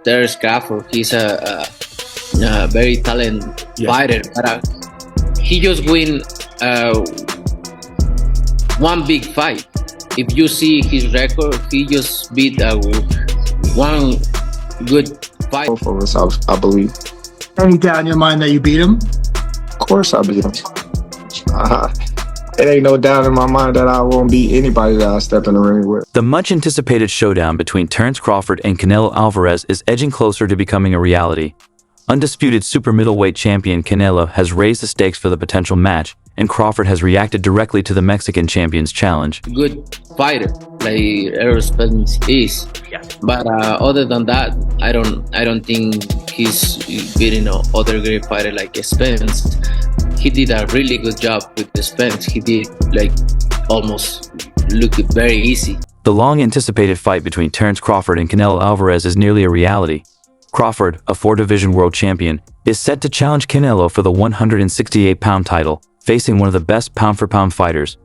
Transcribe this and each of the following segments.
Terence Crawford. He's a very talented fighter, but he just win one big fight. If you see his record, he just beat one good fight. Both of us, I believe. Any doubt in your mind that you beat him? Of course I beat him. It ain't no doubt in my mind that I won't beat anybody that I step in the ring with. The much-anticipated showdown between Terence Crawford and Canelo Alvarez is edging closer to becoming a reality. Undisputed super middleweight champion Canelo has raised the stakes for the potential match, and Crawford has reacted directly to the Mexican champion's challenge. Good fighter, like Errol Spence is, but other than that, I don't think he's beating other great fighter like Spence. He did a really good job with the Spence. He did like almost look very easy. The long-anticipated fight between Terence Crawford and Canelo Alvarez is nearly a reality. Crawford, a 4-division world champion, is set to challenge Canelo for the 168-pound title, facing one of the best pound-for-pound fighters.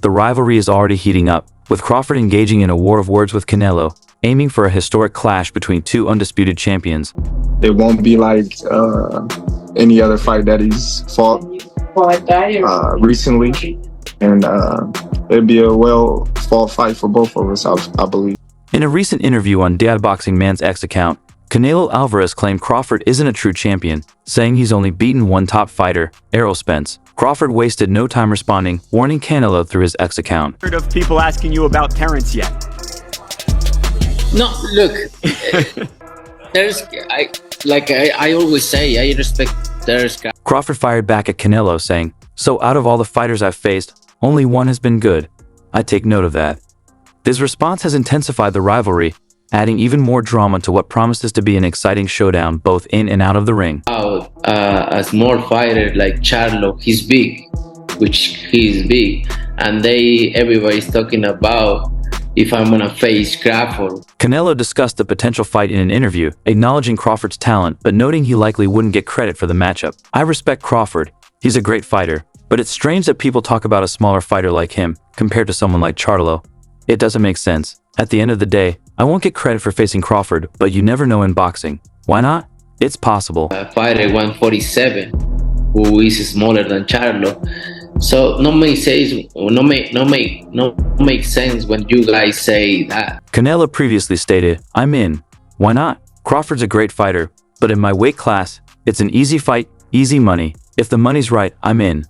The rivalry is already heating up, with Crawford engaging in a war of words with Canelo, aiming for a historic clash between two undisputed champions. It won't be like any other fight that he's fought recently, and it'd be a well-fought fight for both of us, I believe. In a recent interview on Dad Boxing Man's X account, Canelo Alvarez claimed Crawford isn't a true champion, saying he's only beaten one top fighter, Errol Spence. Crawford wasted no time responding, warning Canelo through his X account. Heard of people asking you about Terence yet? No, look, I always say, I respect Terence. Crawford fired back at Canelo, saying, "So out of all the fighters I've faced, only one has been good. I take note of that." This response has intensified the rivalry, adding even more drama to what promises to be an exciting showdown both in and out of the ring. A small fighter like Charlo, he's big, which he's big, and everybody's talking about if I'm gonna face Crawford. Canelo discussed the potential fight in an interview, acknowledging Crawford's talent but noting he likely wouldn't get credit for the matchup. "I respect Crawford, he's a great fighter, but it's strange that people talk about a smaller fighter like him compared to someone like Charlo. It doesn't make sense. At the end of the day, I won't get credit for facing Crawford, but you never know in boxing. Why not? It's possible." A fighter 147 who is smaller than Charlo. So no make sense when you guys say that. Canelo previously stated, "I'm in. Why not? Crawford's a great fighter, but in my weight class, it's an easy fight, easy money. If the money's right, I'm in."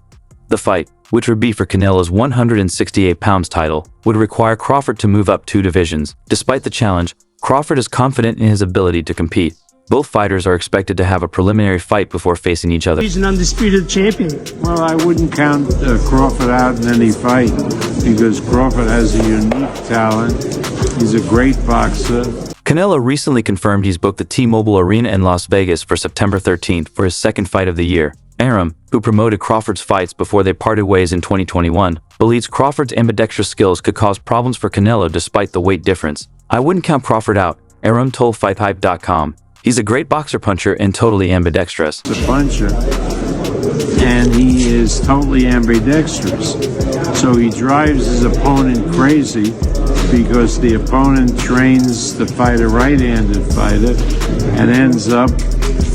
The fight, which would be for Canelo's 168 pounds title, would require Crawford to move up 2 divisions. Despite the challenge, Crawford is confident in his ability to compete. Both fighters are expected to have a preliminary fight before facing each other. He's an undisputed champion. Well, I wouldn't count Crawford out in any fight because Crawford has a unique talent. He's a great boxer. Canelo recently confirmed he's booked the T-Mobile Arena in Las Vegas for September 13th for his second fight of the year. Arum, who promoted Crawford's fights before they parted ways in 2021, believes Crawford's ambidextrous skills could cause problems for Canelo despite the weight difference. "I wouldn't count Crawford out," Arum told FightHype.com. "He's a great boxer puncher and totally ambidextrous." The puncher, and he is totally ambidextrous. So he drives his opponent crazy because the opponent trains to fight a right-handed fighter and ends up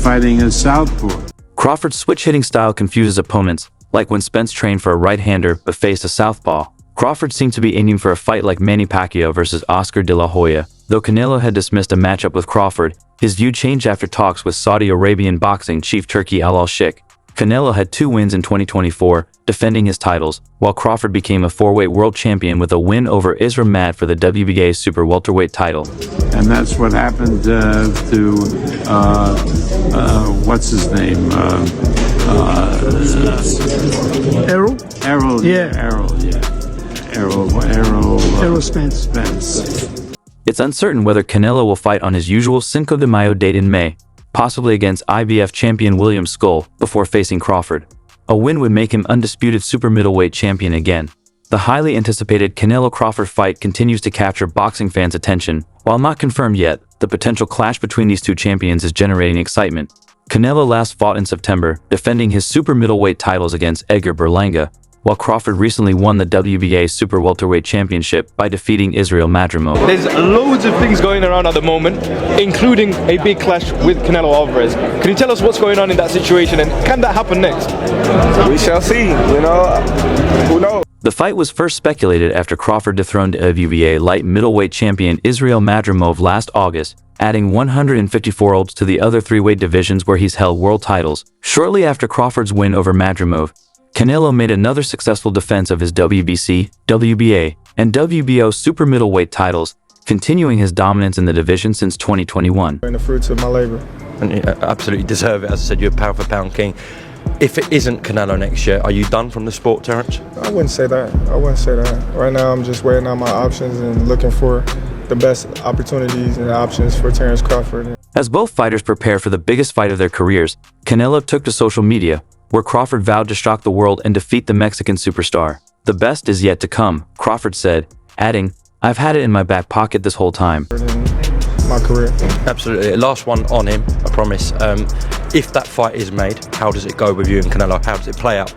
fighting a southpaw. Crawford's switch-hitting style confuses opponents, like when Spence trained for a right-hander but faced a southpaw. Crawford seemed to be aiming for a fight like Manny Pacquiao versus Oscar de la Hoya. Though Canelo had dismissed a matchup with Crawford, his view changed after talks with Saudi Arabian boxing chief Turki Al-Sheikh. Canelo had 2 wins in 2024, defending his titles, while Crawford became a 4-weight world champion with a win over Isra Mad for the WBA super welterweight title. And that's what happened to what's his name? Errol? Errol. Yeah. Errol, yeah. Errol Spence. It's uncertain whether Canelo will fight on his usual Cinco de Mayo date in May, possibly against IBF champion William Skull, before facing Crawford. A win would make him undisputed super middleweight champion again. The highly anticipated Canelo-Crawford fight continues to capture boxing fans' attention. While not confirmed yet, the potential clash between these two champions is generating excitement. Canelo last fought in September, defending his super middleweight titles against Edgar Berlanga, while Crawford recently won the WBA Super Welterweight Championship by defeating Israel Madrimov. There's loads of things going around at the moment, including a big clash with Canelo Alvarez. Can you tell us what's going on in that situation, and can that happen next? We shall see, you know, who knows? The fight was first speculated after Crawford dethroned WBA light middleweight champion Israel Madrimov last August, adding 154 olds to the other three weight divisions where he's held world titles. Shortly after Crawford's win over Madrimov, Canelo made another successful defense of his WBC, WBA, and WBO super middleweight titles, continuing his dominance in the division since 2021. And the fruits of my labor. And you absolutely deserve it. As I said, you're a pound for pound king. If it isn't Canelo next year, are you done from the sport, Terence? I wouldn't say that. Right now, I'm just weighing out my options and looking for the best opportunities and options for Terence Crawford. As both fighters prepare for the biggest fight of their careers, Canelo took to social media, where Crawford vowed to shock the world and defeat the Mexican superstar. "The best is yet to come," Crawford said, adding, "I've had it in my back pocket this whole time." My career. Absolutely. Last one on him, I promise. If that fight is made, how does it go with you and Canelo? How does it play out?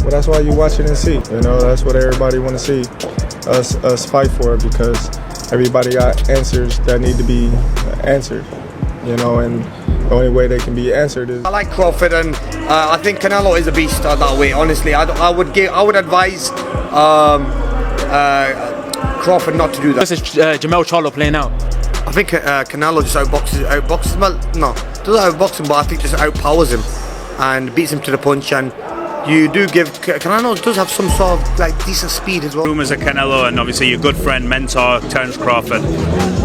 Well, that's why you watch it and see. You know, that's what everybody want to see us fight for, because everybody got answers that need to be answered. You know, and the only way they can be answered is. I like Crawford, and I think Canelo is a beast that way. Honestly, I would advise Crawford not to do that. This is Jamel Charlo playing out. I think Canelo just outboxes. Well, no, doesn't outbox him, but I think just outpowers him and beats him to the punch. And you do give Canelo does have some sort of like decent speed as well. Rumours of Canelo and obviously your good friend, mentor, Terence Crawford.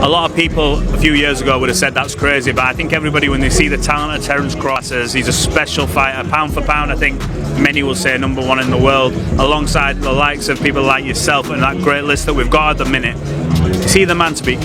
A lot of people a few years ago would have said that's crazy, but I think everybody, when they see the talent of Terence Crawford, says he's a special fighter, pound for pound. I think many will say #1 in the world, alongside the likes of people like yourself and that great list that we've got at the minute. Is he the man to beat?